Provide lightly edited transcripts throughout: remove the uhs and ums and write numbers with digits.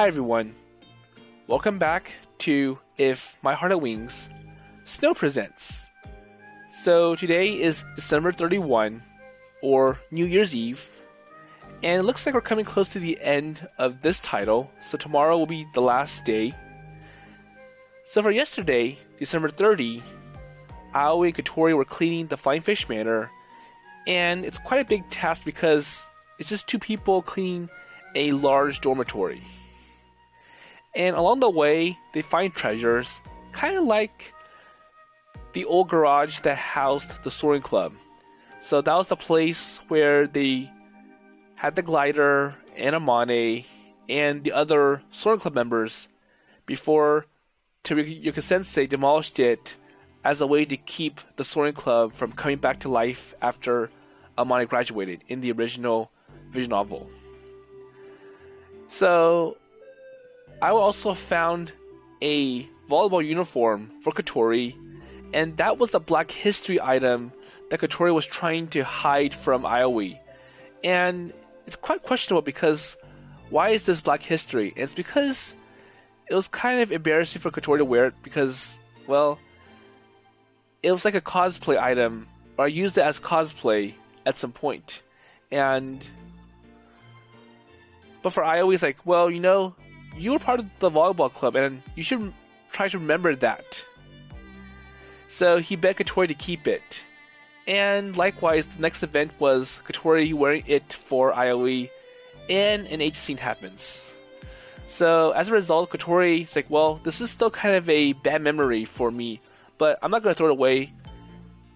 Hi everyone, welcome back to If My Heart Had Wings, Snow Presents. So today is December 31, or New Year's Eve, and it looks like we're coming close to the end of this title, so tomorrow will be the last day. So for yesterday, December 30, Aoi and Kotori were cleaning the Flying Fish Manor, and it's quite a big task because it's just two people cleaning a large dormitory. And along the way, they find treasures, kind of like the old garage that housed the soaring club. So that was the place where they had the glider and Amane and the other soaring club members before Toshikoshi Sensei demolished it as a way to keep the soaring club from coming back to life after Amane graduated in the original visual novel. So I also found a volleyball uniform for Kotori, and that was the Black History item that Kotori was trying to hide from Aoi. And it's quite questionable because why is this Black History? And it's because it was kind of embarrassing for Kotori to wear it because, well, it was like a cosplay item, or I used it as cosplay at some point. But for Aoi, it's like, well, you were part of the volleyball club, and you should try to remember that. So he begged Kotori to keep it. And likewise, the next event was Kotori wearing it for Aoi, and an H scene happens. So as a result, Kotori is like, well, this is still kind of a bad memory for me, but I'm not going to throw it away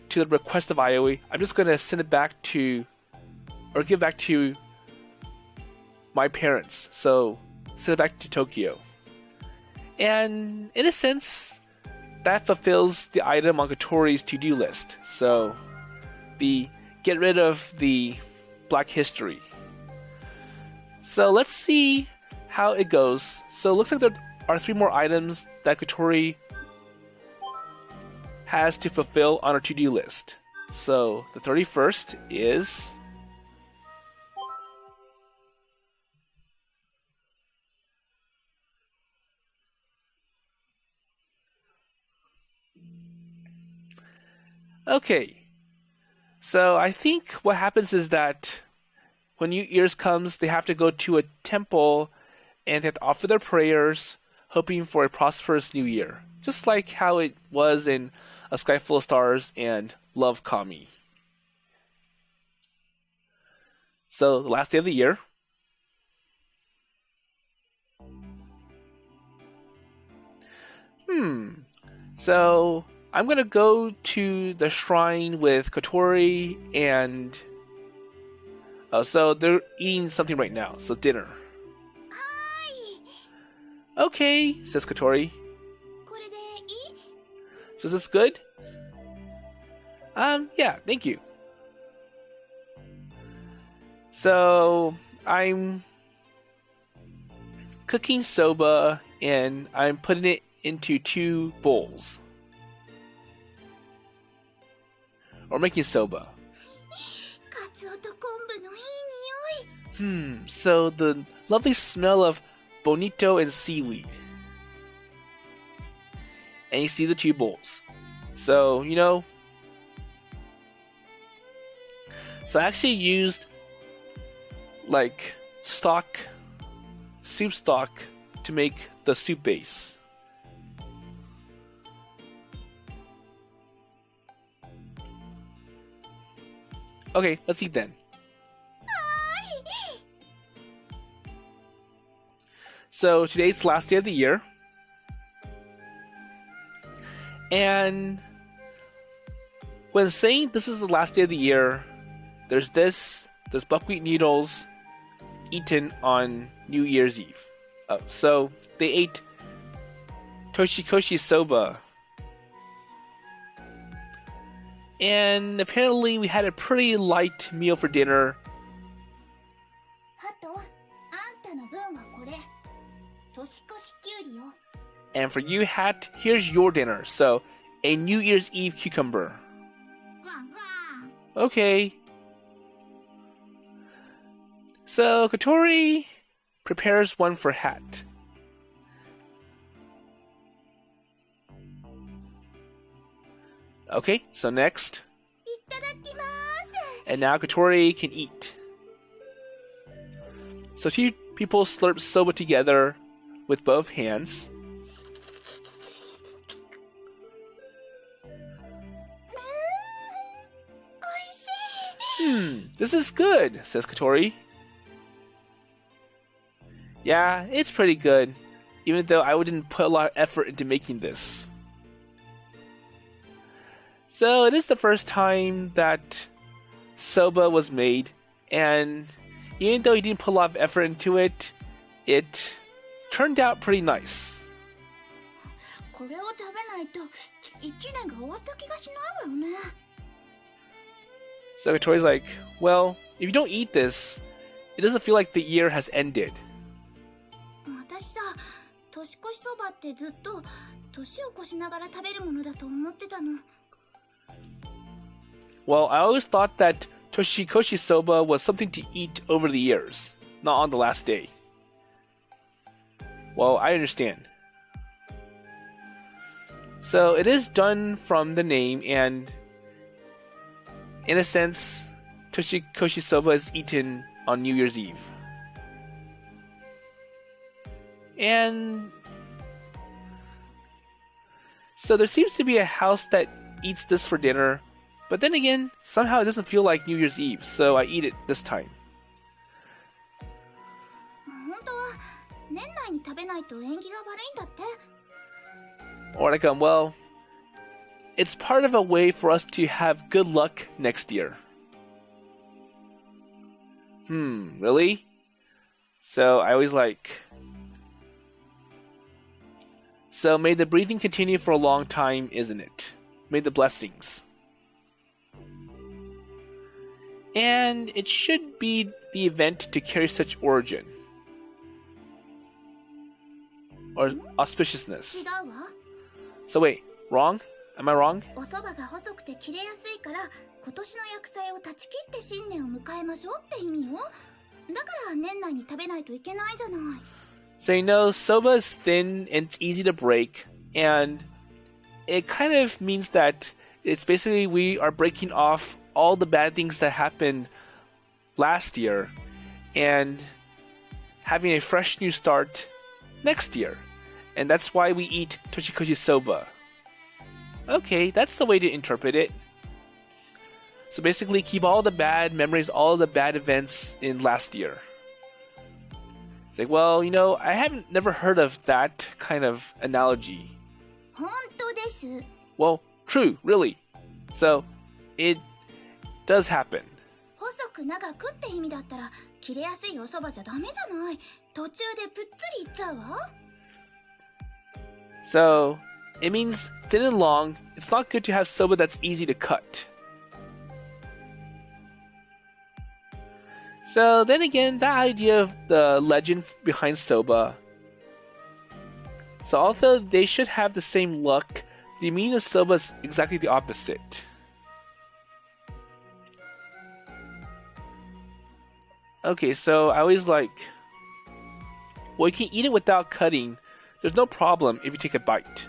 to the request of Aoi. I'm just going to send it back to, or give back to my parents. So send it back to Tokyo. And in a sense, that fulfills the item on Kotori's to-do list. So the get rid of the Black History. So let's see how it goes. So it looks like there are 3 more items that Kotori has to fulfill on her to-do list. So the 31st is okay. So I think what happens is that when New Year's comes, they have to go to a temple and they have to offer their prayers, hoping for a prosperous new year. Just like how it was in A Sky Full of Stars and Love Kami. So the last day of the year. So I'm going to go to the shrine with Kotori and... so they're eating something right now, so dinner. Okay, says Kotori. So is this good? Yeah, thank you. So I'm cooking soba and I'm putting it into 2 bowls. Or making soba. So the lovely smell of bonito and seaweed. And you see the 2 bowls. So, so I actually used like soup stock to make the soup base. Okay, let's eat then. So today's the last day of the year. And when saying this is the last day of the year, there's buckwheat noodles eaten on New Year's Eve. So they ate Toshikoshi Soba. And apparently we had a pretty light meal for dinner. And for you, Hat, here's your dinner. So, a New Year's Eve cucumber. Okay. So, Kotori prepares one for Hat. Okay, so next. いただきます。 And now Kotori can eat. So two people slurp soba together with both hands. This is good, says Kotori. Yeah, it's pretty good, even though I didn't put a lot of effort into making this. So it is the first time that soba was made, and even though he didn't put a lot of effort into it, it turned out pretty nice. これを食べないと1年が終わった気がしないわよね。 So Kotori's like, well, if you don't eat this, it doesn't feel like the year has ended. 私さ、年越しそばってずっと年を越しながら食べるものだと思ってたの。 Well, I always thought that Toshikoshi Soba was something to eat over the years, not on the last day. Well, I understand. So it is done from the name, and in a sense, Toshikoshi Soba is eaten on New Year's Eve. And so there seems to be a house that eats this for dinner, but then again, somehow it doesn't feel like New Year's Eve, so I eat it this time. 本当は年内に食べないと縁起が悪いんだって。 Or like, well, it's part of a way for us to have good luck next year. Really? So I always like... So may the breathing continue for a long time, isn't it? May the blessings. And it should be the event to carry such origin. Or auspiciousness. 違うわ。 So wait, wrong? Am I wrong? お蕎麦が細くて切れやすいから、今年の厄災を断ち切って新年を迎えましょうって意味よ。だから年内に食べないといけないじゃない。 So you know, soba is thin and it's easy to break, and it kind of means that it's basically we are breaking off all the bad things that happened last year and having a fresh new start next year. And that's why we eat Toshikoshi Soba. Okay, that's the way to interpret it. So basically keep all the bad memories, all the bad events in last year. It's like, well, you know, I haven't never heard of that kind of analogy. 本当です。 Well, true, really. So, it does happen. 細く長くって意味だったら、切れやすいお蕎麦じゃダメじゃない。途中でぷっつりいっちゃうわ。 So, it means thin and long. It's not good to have soba that's easy to cut. So then again, that idea of the legend behind soba. So although they should have the same luck, the meaning of soba is exactly the opposite. Okay, so I always like... Well, you can eat it without cutting. There's no problem if you take a bite.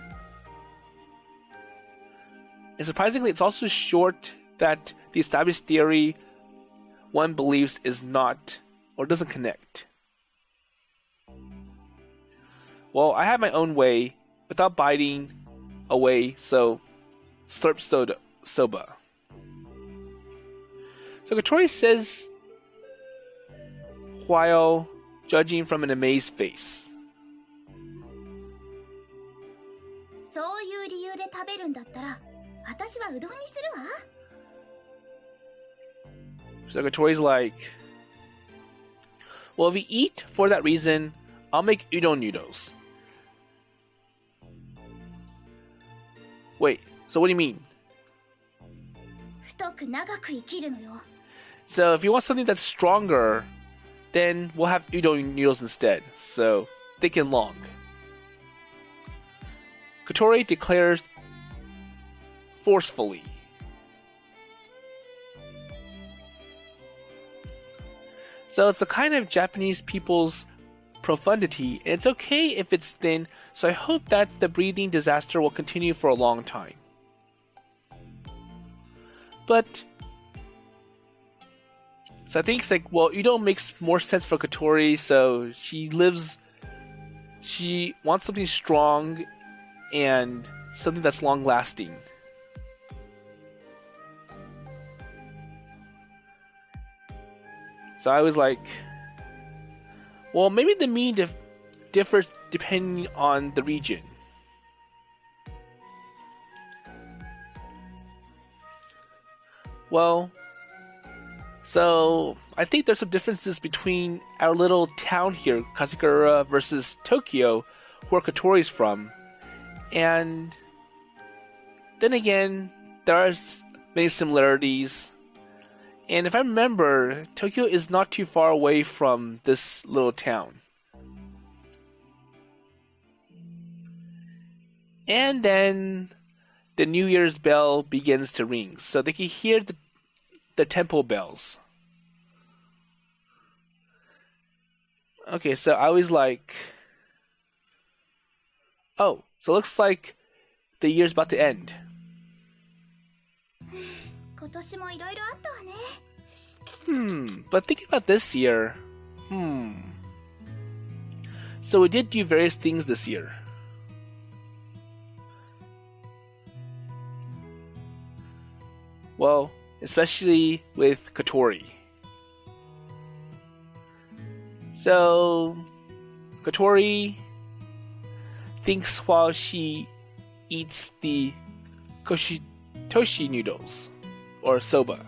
And surprisingly, it's also short that the established theory one believes is not or doesn't connect. Well, I have my own way without biting away, so slurp soba. So Kotori says while judging from an amazed face. そういう理由で食べるんだったら、私はうどんにするわ。 So Kotori's like, well, if we eat for that reason, I'll make udon noodles. Wait, so what do you mean? 太く長く生きるのよ。 So if you want something that's stronger, then we'll have udon noodles instead. So thick and long. Kotori declares forcefully. So it's the kind of Japanese people's profundity, and it's okay if it's thin, so I hope that the breathing disaster will continue for a long time. But so I think it's like, well, Udo makes more sense for Kotori, so she wants something strong and something that's long lasting. So I was like, well, maybe the meaning differs depending on the region. Well, so I think there's some differences between our little town here, Kazakura, versus Tokyo, where Kotori's from. And then again, there are many similarities. And if I remember, Tokyo is not too far away from this little town. And then the New Year's bell begins to ring, so they can hear the temple bells. Okay, so I was like, oh, so it looks like the year's about to end. But thinking about this year, so we did do various things this year. Well, especially with Kotori. So, Kotori thinks while she eats the toshi noodles, or soba.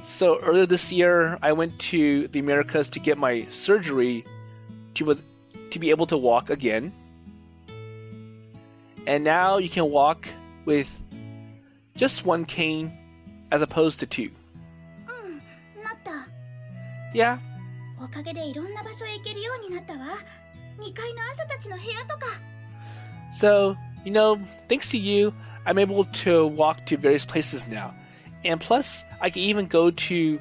So earlier this year, I went to the Americas to get my surgery to be able to walk again. And now you can walk with just one cane as opposed to two. Yeah. So, thanks to you, I'm able to walk to various places now. And plus, I can even go to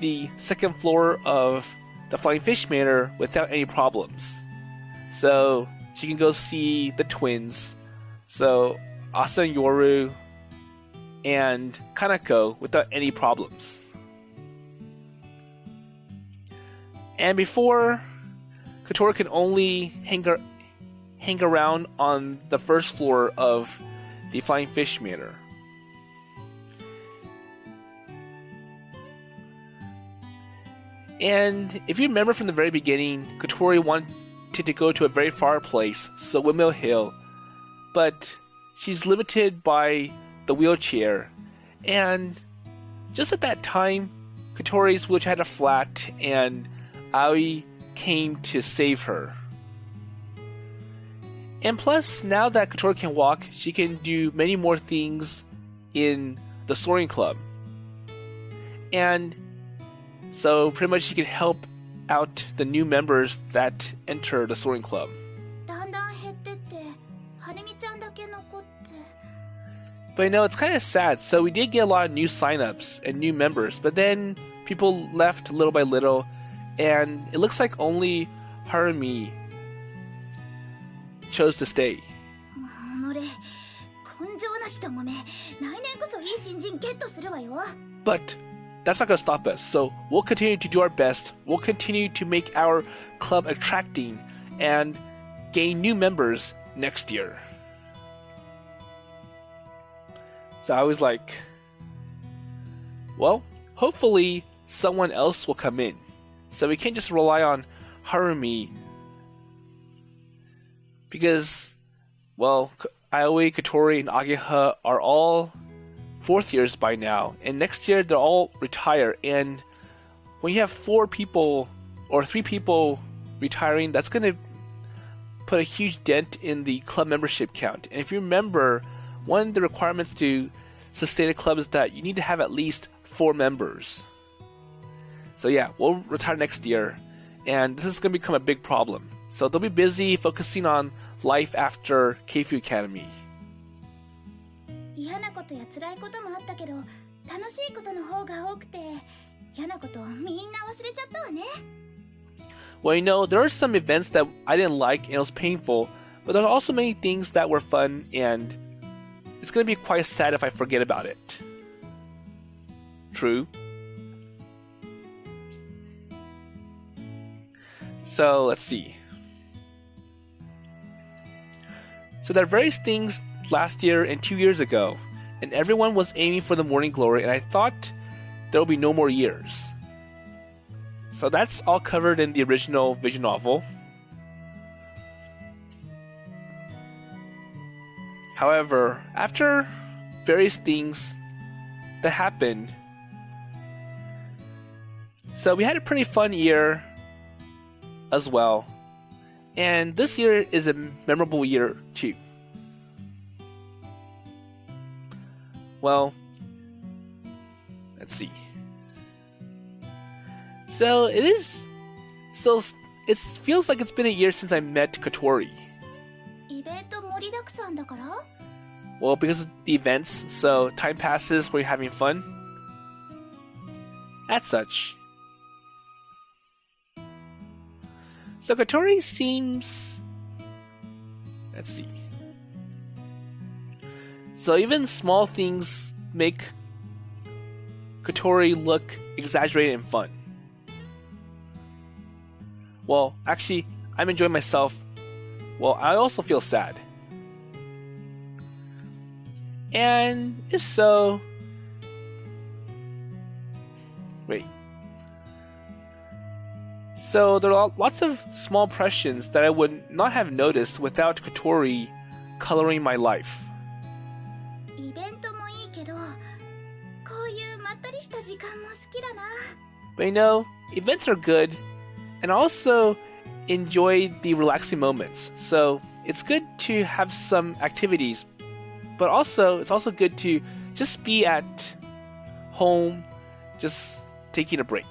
the second floor of the Flying Fish Manor without any problems. So, she can go see the twins. So, Asa and Yoru and Kanako without any problems. And before, Kotori can only hang around on the first floor of the Flying Fish Manor. And if you remember from the very beginning, Kotori wanted to go to a very far place, so Windmill Hill, but she's limited by the wheelchair. And just at that time, Kotori's wheelchair had a flat, and Aoi came to save her. And plus, now that Kotori can walk, she can do many more things in the soaring club. And so pretty much she can help out the new members that enter the soaring club. But it's kind of sad. So we did get a lot of new signups and new members, but then people left little by little, and it looks like only Harumi chose to stay. But that's not going to stop us, so we'll continue to do our best. We'll continue to make our club attracting and gain new members next year. So I was like, well, hopefully someone else will come in. So we can't just rely on Harumi. Because, well, Aoi, Kotori, and Ageha are all 4th years by now. And next year they'll all retire. And when you have 4 people or 3 people retiring, that's going to put a huge dent in the club membership count. And if you remember, one of the requirements to sustain a club is that you need to have at least 4 members. So yeah, we'll retire next year, and this is going to become a big problem. So they'll be busy focusing on life after Keifu Academy. Well, there are some events that I didn't like and it was painful, but there are also many things that were fun, and it's going to be quite sad if I forget about it. True. So, let's see. So there are various things last year and 2 years ago, and everyone was aiming for the morning glory, and I thought there will be no more years. So that's all covered in the original visual novel. However, after various things that happened, so we had a pretty fun year as well. And this year is a memorable year too. Well, let's see. So it feels like it's been a year since I met Kotori. イベント盛りだくさんだから? Well, because of the events, so time passes when you're having fun. As such. So Kotori seems... Let's see. So even small things make Kotori look exaggerated and fun. Well, actually, I'm enjoying myself. Well, I also feel sad. And if so... Wait. So there are lots of small impressions that I would not have noticed without Kotori coloring my life. イベントもいいけど、こういうまったりした時間も好きだな。But events are good, and I also enjoy the relaxing moments. So it's good to have some activities, but it's also good to just be at home, just taking a break.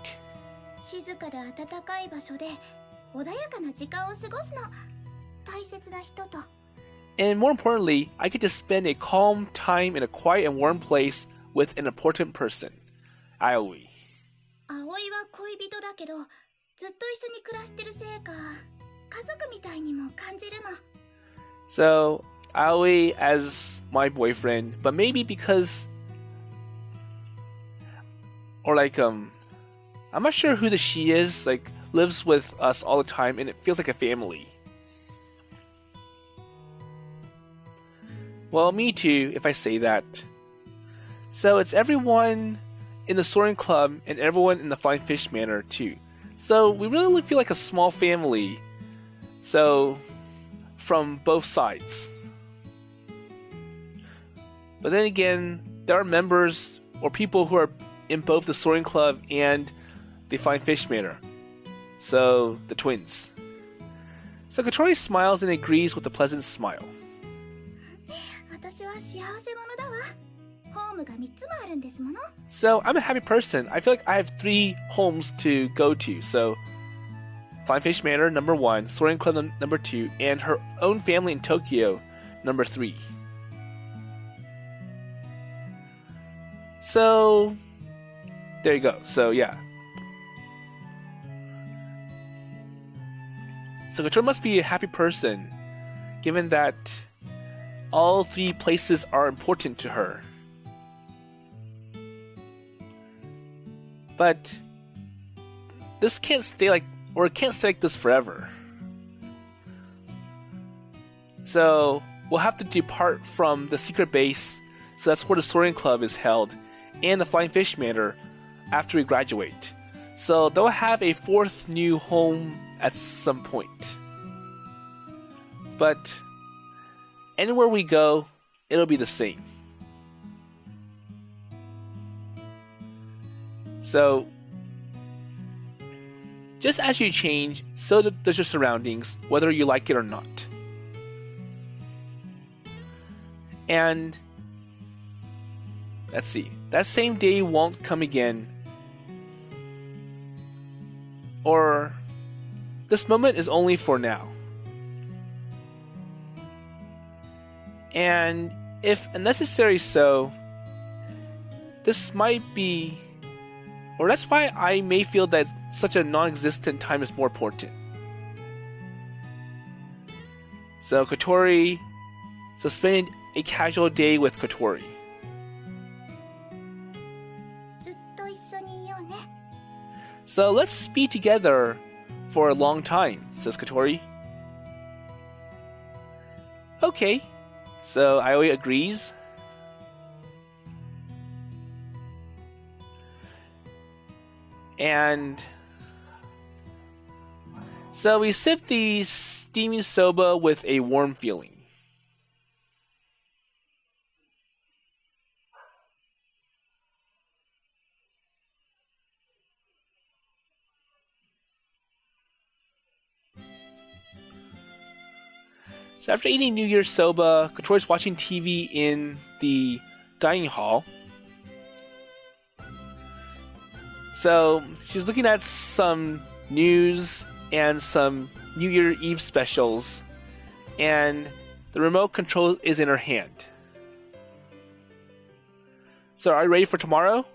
静かで暖かい場所で穏やかな時間を過ごすの。大切な人と。And more importantly, I get to spend a calm time in a quiet and warm place with an important person, Aoi. 葵は恋人だけど、ずっと一緒に暮らしてるせいか、家族みたいにも感じるの。So, Aoi as my boyfriend, but maybe because... Or I'm not sure who the she is, lives with us all the time, and it feels like a family. Well, me too, if I say that. So it's everyone in the Soaring Club and everyone in the Flying Fish Manor too. So we really feel like a small family. So, from both sides. But then again, there are members or people who are in both the Soaring Club and the Flying Fish Manor. So, the twins. So Kotori smiles and agrees with a pleasant smile. 私は幸せ者だわ。ホームが3つもあるんですもの。So I'm a happy person. I feel like I have 3 homes to go to. So Flying Fish Manor, number 1, Soaring Club, number 2, and her own family in Tokyo, number 3. So there you go. So yeah. So Kotori must be a happy person, given that all 3 places are important to her. But this can't stay it can't stay like this forever. So we'll have to depart from the secret base, so that's where the Soaring Club is held, and the Flying Fish Manor after we graduate. So they'll have a 4th new home at some point. But anywhere we go, it'll be the same. So, just as you change, so does your surroundings, whether you like it or not. And, let's see, that same day won't come again. Or, this moment is only for now. And if unnecessary so, this might be... Or that's why I may feel that such a non-existent time is more important. So spend a casual day with Kotori. ずっと一緒にいようね。 So let's be together for a long time, says Kotori. Okay. So Aoi agrees. And so we sip the steaming soba with a warm feeling. So after eating New Year's soba, Kotori's watching TV in the dining hall. So she's looking at some news and some New Year Eve specials, and the remote control is in her hand. So are you ready for tomorrow?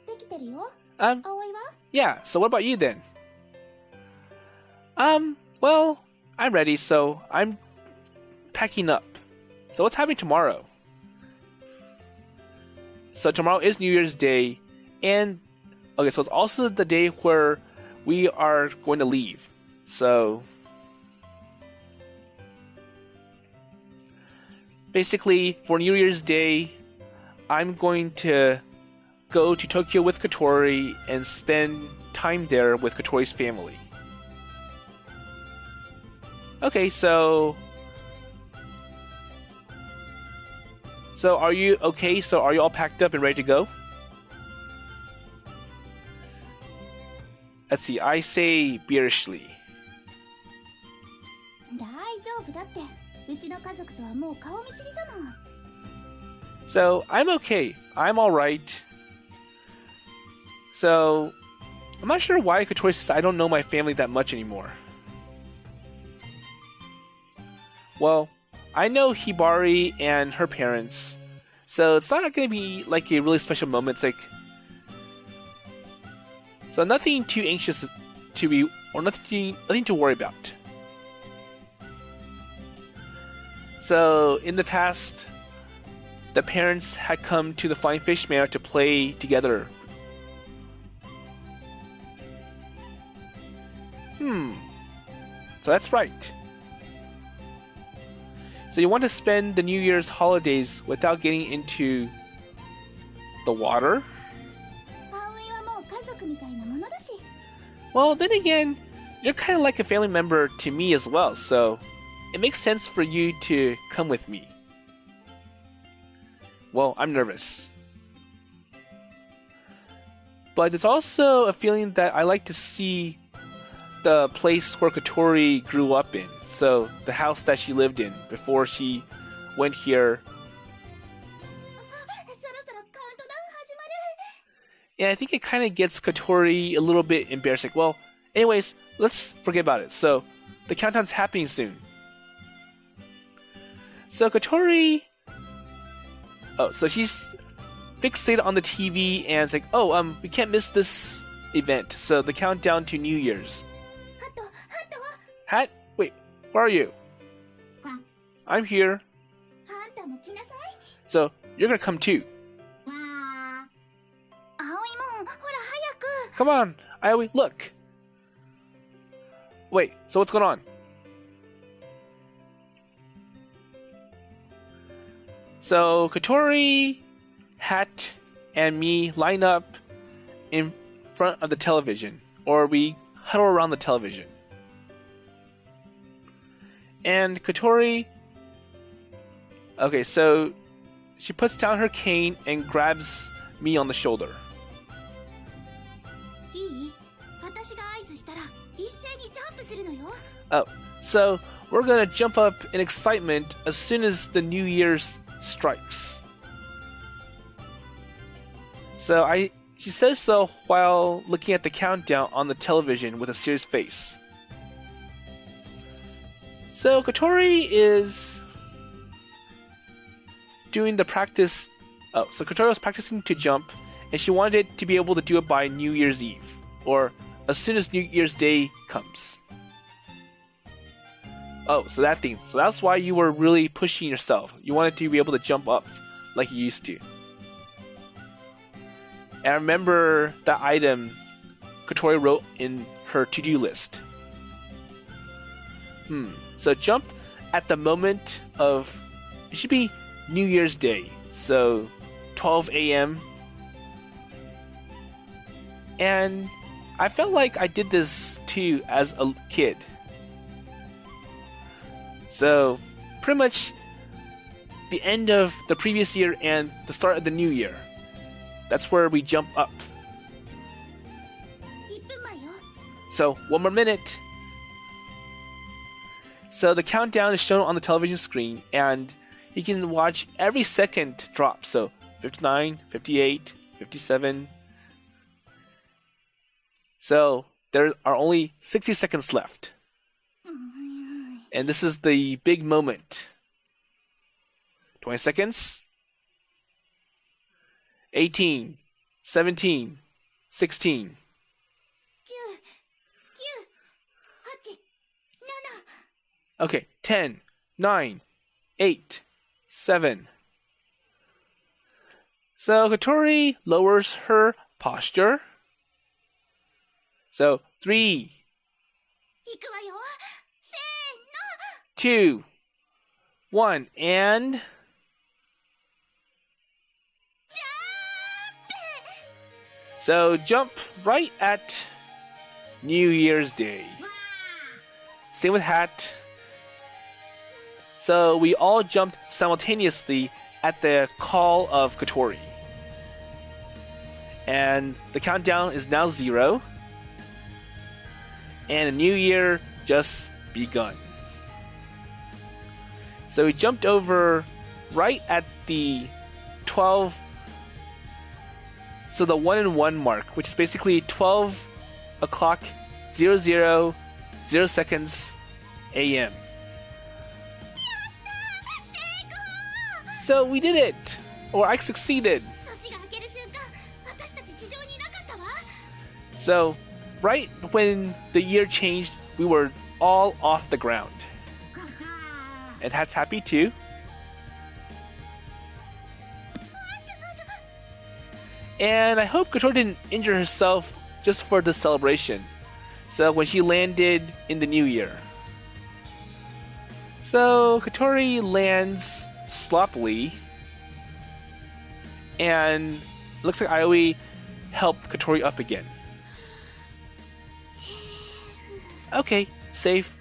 できてるよ。 Um, 葵は？ yeah, so what about you then? Well, I'm ready, so I'm packing up. So what's happening tomorrow? So tomorrow is New Year's Day, and okay, so it's also the day where we are going to leave. So basically, for New Year's Day, I'm going to go to Tokyo with Kotori and spend time there with Kotori's family. Okay, so are you okay? So are you all packed up and ready to go? Let's see, I say beerishly. 大丈夫だって。うちの家族とはもう顔見知りじゃない。 So I'm okay. I'm alright. So I'm not sure why Kotori says I don't know my family that much anymore. Well, I know Hibari and her parents, so it's not going to be like a really special moment. It's like, so nothing too anxious to be, or nothing to worry about. So in the past, the parents had come to the Flying Fish Manor to play together. So that's right. So you want to spend the New Year's holidays without getting into the water? 葵はもう家族みたいなものだし。 Well, then again, you're kind of like a family member to me as well, so it makes sense for you to come with me. Well, I'm nervous. But it's also a feeling that I like to see the place where Kotori grew up in. So, the house that she lived in before she went here. そろそろカウントダウン始まる。 And I think it kind of gets Kotori a little bit embarrassed. Like, well, anyways, let's forget about it. So, the countdown's happening soon. So, Kotori... Oh, so she's fixated on the TV and it's like, oh, we can't miss this event. So, the countdown to New Year's. ハトは？ Hat? Wait, where are you? あ、 I'm here. あんたも来なさい。 So, you're gonna come too. わあ。葵もほら早く。 Come on, Aoi, look. Wait, so what's going on? So, Kotori, Hat, and me line up in front of the television, or we huddle around the television. And Kotori... Okay, so she puts down her cane and grabs me on the shoulder. いい？私が合図したら一斉にジャンプするのよ。 Oh, so we're gonna jump up in excitement as soon as the New Year's strikes. So she says so while looking at the countdown on the television with a serious face. So Kotori is doing the practice. Oh, so Kotori was practicing to jump, and she wanted to be able to do it by New Year's Eve, or as soon as New Year's Day comes. Oh, so that thing. So that's why you were really pushing yourself. You wanted to be able to jump up like you used to. And I remember the item Kotori wrote in her to-do list. So jump at the moment of... It should be New Year's Day. So 12 a.m. And I felt like I did this too as a kid. So pretty much the end of the previous year and the start of the new year. That's where we jump up. So 1 more minute. So the countdown is shown on the television screen, and you can watch every second drop. So 59, 58, 57. So there are only 60 seconds left. And this is the big moment. 20 seconds. 18, 17, 16. Okay, 10, 9, 8, 7. So Kotori lowers her posture. So 3, 2, 1, and... So jump right at New Year's Day. Same with Hat. So we all jumped simultaneously at the call of Kotori. And the countdown is now 0. And a new year just begun. So we jumped over right at the 12... So the 1 and 1 mark, which is basically 12 o'clock 00 seconds a.m. So we did it! Or I succeeded! So, right when the year changed, we were all off the ground. And Hat's happy too. And I hope Kotori didn't injure herself just for the celebration. So when she landed in the new year. So Kotori lands sloppily. And looks like Aoi helped Kotori up again. Okay, safe.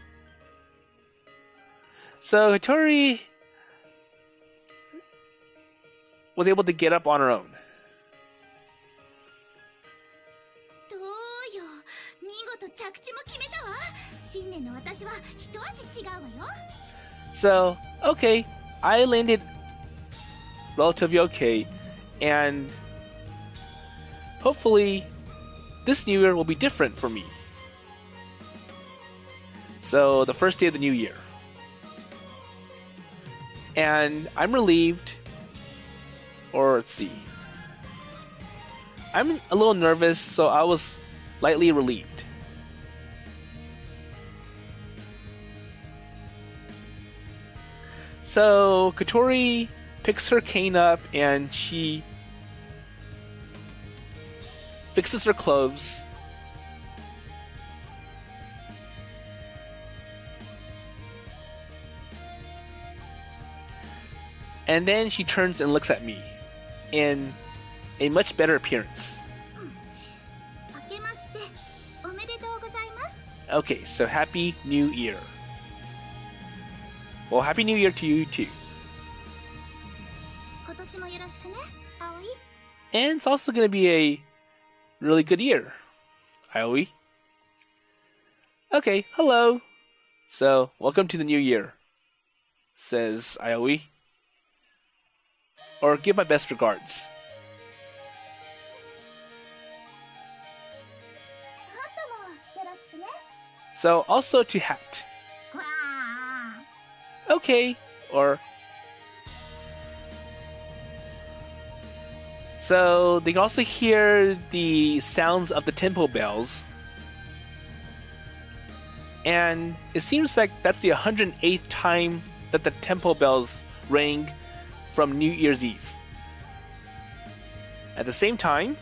So Kotori was able to get up on her own. So, okay, I landed relatively okay, and hopefully this new year will be different for me. So, the first day of the new year. And I'm relieved, or let's see. I'm a little nervous, so I was lightly relieved. So Kotori picks her cane up and she fixes her clothes. And then she turns and looks at me in a much better appearance. Okay, so Happy New Year. Well, Happy New Year to you too. And it's also going to be a really good year, Aoi. Okay, hello. So, welcome to the new year, says Aoi. Or give my best regards. So, also to Hat. Okay, or... So, they can also hear the sounds of the temple bells. And it seems like that's the 108th time that the temple bells rang from New Year's Eve. At the same time,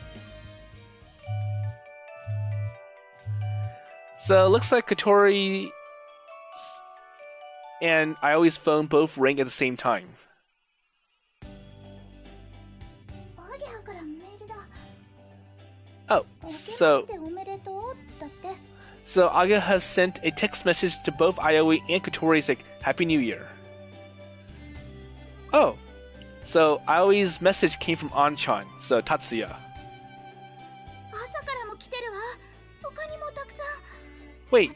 so it looks like Kotori and Aoi's phone both rang at the same time. Oh, so Ageha has sent a text message to both Aoi and Kotori saying Happy New Year. Oh, so Aoi's message came from Anchan, so Tatsuya. Wait,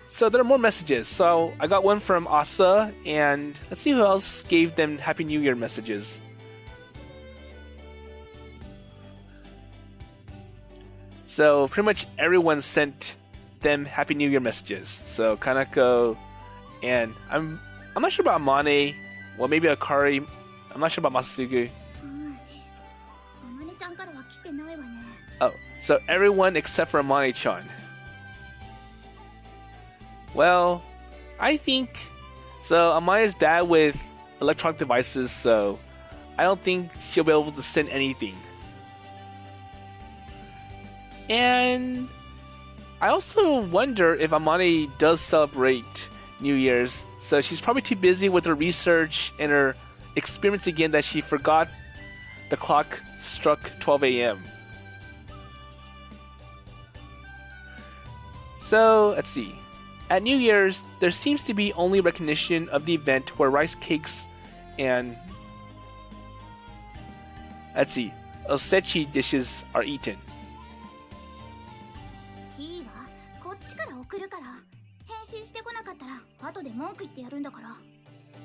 so there are more messages. So I got one from Asa, and let's see who else gave them Happy New Year messages. So pretty much everyone sent them Happy New Year messages. So Kanako, and I'm not sure about Amane, well maybe Akari, I'm not sure about Masasugu. Oh, so everyone except for Amane-chan. Well, I think so. Amane is bad with electronic devices, so I don't think she'll be able to send anything. And I also wonder if Amane does celebrate New Year's, so she's probably too busy with her research and her experiments again that she forgot the clock struck 12 a.m. So, let's see. At New Year's, there seems to be only recognition of the event where rice cakes and, let's see, osechi dishes are eaten.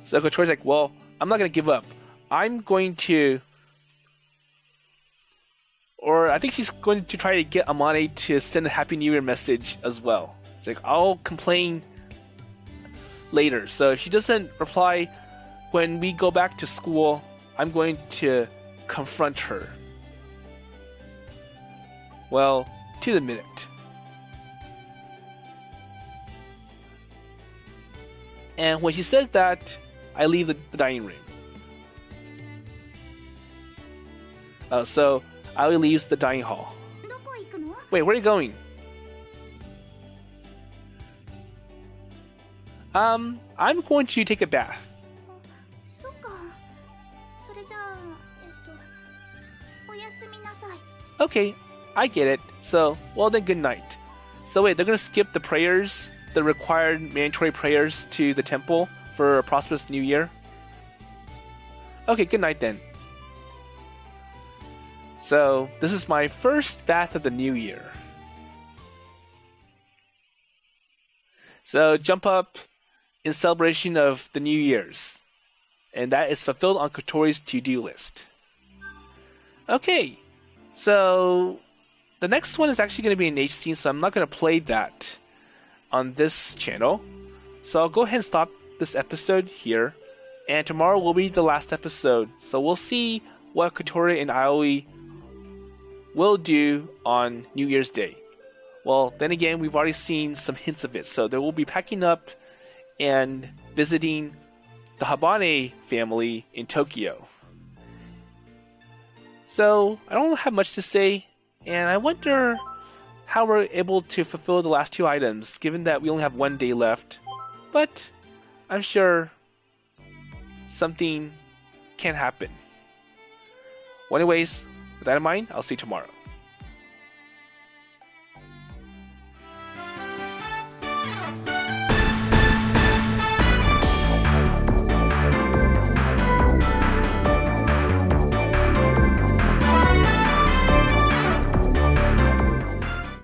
So Kotori's like, well, I'm not going to give up. I'm going to... Or I think she's going to try to get Amane to send a Happy New Year message as well. It's like, I'll complain later. So if she doesn't reply when we go back to school, I'm going to confront her. Well, to the minute. And when she says that, I leave the dining room. So Aoi leaves the dining hall. Wait, where are you going? I'm going to take a bath. Okay, I get it. So, well then, good night. So wait, they're gonna skip the prayers, the required mandatory prayers to the temple for a prosperous new year? Okay, good night then. So, this is my first bath of the new year. So, jump up in celebration of the New Year's. And that is fulfilled on Kotori's to-do list. Okay, so the next one is actually going to be an H scene, so I'm not going to play that on this channel. So I'll go ahead and stop this episode here. And tomorrow will be the last episode. So we'll see what Kotori and Aoi will do on New Year's Day. Well, then again, we've already seen some hints of it. So they will be packing up and visiting the Habane family in Tokyo. So I don't have much to say, and I wonder how we're able to fulfill the last two items, given that we only have one day left. But I'm sure something can happen. Well, anyways, with that in mind, I'll see you tomorrow.